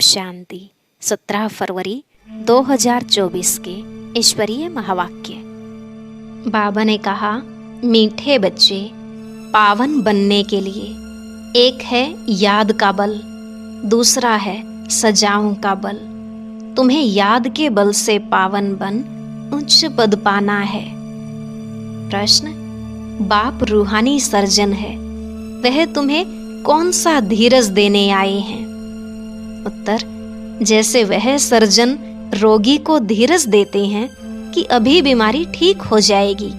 शांति। 17 फरवरी 2024 के ईश्वरीय महावाक्य। बाबा ने कहा, मीठे बच्चे, पावन बनने के लिए एक है याद का बल, दूसरा है सजाओं का बल। तुम्हें याद के बल से पावन बन उच्च पद पाना है। प्रश्न, बाप रूहानी सर्जन है, वह तुम्हें कौन सा धीरज देने आए हैं? उत्तर, जैसे वह सर्जन रोगी को धीरज देते हैं कि अभी बीमारी ठीक हो जाएगी,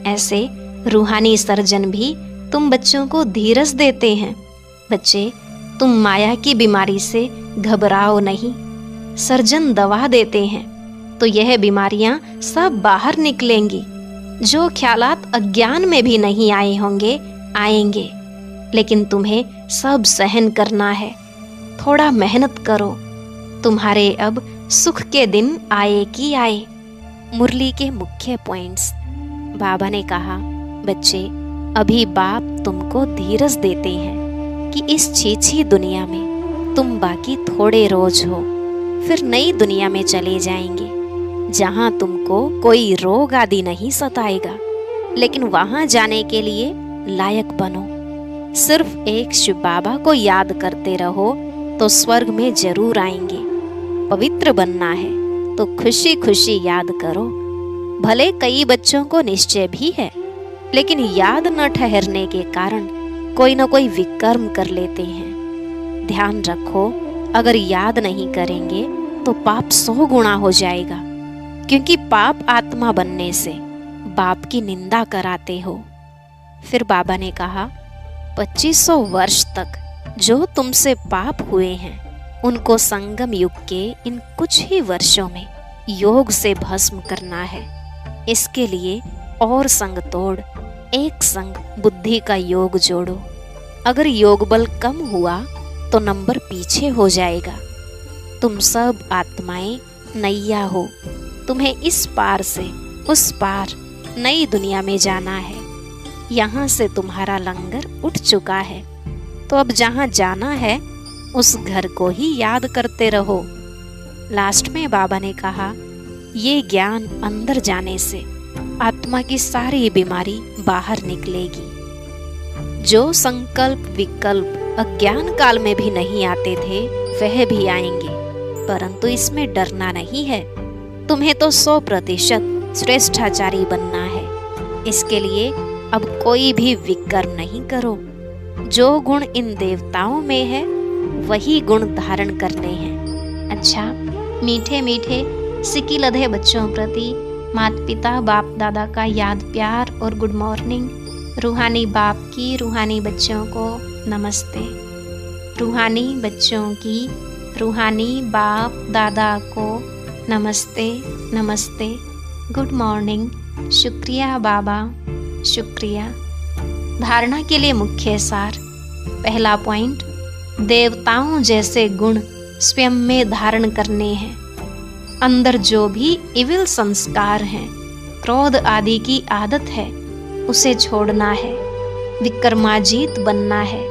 ऐसे रूहानी सर्जन भी तुम बच्चों को धीरज देते हैं। बच्चे, तुम माया की बीमारी से घबराओ नहीं। सर्जन दवा देते हैं तो यह बीमारियां सब बाहर निकलेंगी। जो ख्यालात अज्ञान में भी नहीं आए होंगे, आएंगे, लेकिन तुम्हें सब सहन करना है। थोड़ा मेहनत करो, तुम्हारे अब सुख के दिन आए कि आए। मुरली के मुख्य पॉइंट्स। बाबा ने कहा, बच्चे, अभी बाप तुमको धीरज देते हैं कि इस छीछी दुनिया में तुम बाकी थोड़े रोज हो, फिर नई दुनिया में चले जाएंगे जहां तुमको कोई रोग आदि नहीं सताएगा। लेकिन वहां जाने के लिए लायक बनो। सिर्फ एक शिव बाबा को याद करते रहो तो स्वर्ग में जरूर आएंगे। पवित्र बनना है तो खुशी खुशी याद करो। भले कई बच्चों को निश्चय भी है, लेकिन याद न ठहरने के कारण कोई न कोई विकर्म कर लेते हैं। ध्यान रखो, अगर याद नहीं करेंगे तो पाप 100 गुना हो जाएगा, क्योंकि पाप आत्मा बनने से बाप की निंदा कराते हो। फिर बाबा ने कहा, 2500 वर्ष तक जो तुमसे पाप हुए हैं, उनको संगम युग के इन कुछ ही वर्षों में योग से भस्म करना है। इसके लिए और संग तोड़ एक संग बुद्धि का योग जोड़ो। अगर योग बल कम हुआ तो नंबर पीछे हो जाएगा। तुम सब आत्माएं नैया हो, तुम्हें इस पार से उस पार नई दुनिया में जाना है। यहाँ से तुम्हारा लंगर उठ चुका है, तो अब जहाँ जाना है उस घर को ही याद करते रहो। लास्ट में बाबा ने कहा, ये ज्ञान अंदर जाने से आत्मा की सारी बीमारी बाहर निकलेगी। जो संकल्प विकल्प अज्ञान काल में भी नहीं आते थे, वह भी आएंगे, परंतु इसमें डरना नहीं है। तुम्हें तो 100% श्रेष्ठाचारी बनना है। इसके लिए अब कोई भी विकर्म नहीं करो। जो गुण इन देवताओं में है, वही गुण धारण करने हैं। अच्छा, मीठे मीठे सिकी लधे बच्चों प्रति माता पिता बाप दादा का याद प्यार और गुड मॉर्निंग। रूहानी बाप की रूहानी बच्चों को नमस्ते। रूहानी बच्चों की रूहानी बाप दादा को नमस्ते नमस्ते, गुड मॉर्निंग। शुक्रिया बाबा, शुक्रिया। धारणा के लिए मुख्य सार। पहला पॉइंट, देवताओं जैसे गुण स्वयं में धारण करने हैं। अंदर जो भी इविल संस्कार हैं, क्रोध आदि की आदत है, उसे छोड़ना है। विकर्माजीत बनना है।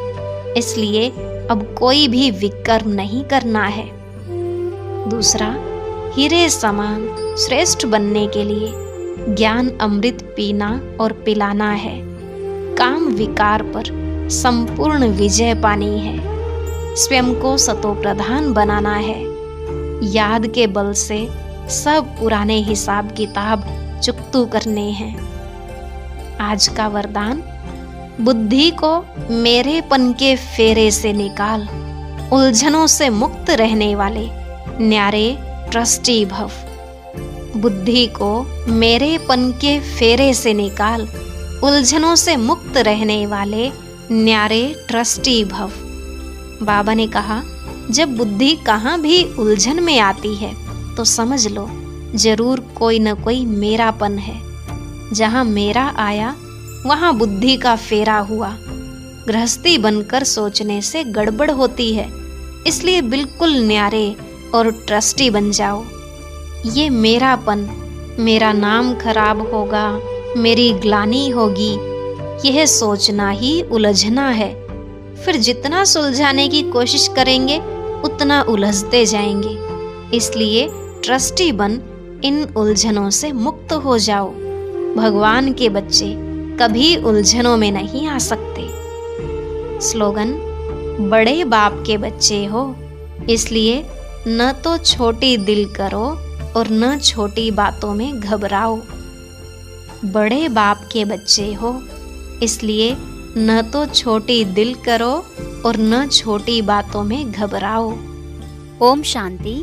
इसलिए अब कोई भी विकर्म नहीं करना है। दूसरा, हीरे समान श्रेष्ठ बनने के लिए ज्ञान अमृत पीना और पिलाना है। काम विकार पर संपूर्ण विजय पानी है। स्वयं को सतो प्रधान बनाना है। याद के बल से सब पुराने हिसाब किताब चुकतू करने हैं। आज का वरदान, बुद्धि को मेरेपन के फेरे से निकाल। उलझनों से मुक्त रहने वाले न्यारे ट्रस्टी भव। बुद्धि को मेरेपन के फेरे से निकाल। उलझनों से मुक्त रहने वाले न्यारे ट्रस्टी भव। बाबा ने कहा, जब बुद्धि कहाँ भी उलझन में आती है तो समझ लो जरूर कोई न कोई मेरापन है। जहाँ मेरा आया वहाँ बुद्धि का फेरा हुआ। गृहस्थी बनकर सोचने से गड़बड़ होती है, इसलिए बिल्कुल न्यारे और ट्रस्टी बन जाओ। ये मेरापन, मेरा नाम खराब होगा, मेरी ग्लानि होगी, यह सोचना ही उलझना है। फिर जितना सुलझाने की कोशिश करेंगे उतना उलझते जाएंगे। इसलिए ट्रस्टी बन इन उलझनों से मुक्त हो जाओ। भगवान के बच्चे कभी उलझनों में नहीं आ सकते। स्लोगन: बड़े बाप के बच्चे हो, इसलिए न तो छोटी दिल करो और न छोटी बातों में घबराओ। बड़े बाप के बच्चे हो, इसलिए न तो छोटी दिल करो और न छोटी बातों में घबराओ। ओम शांति।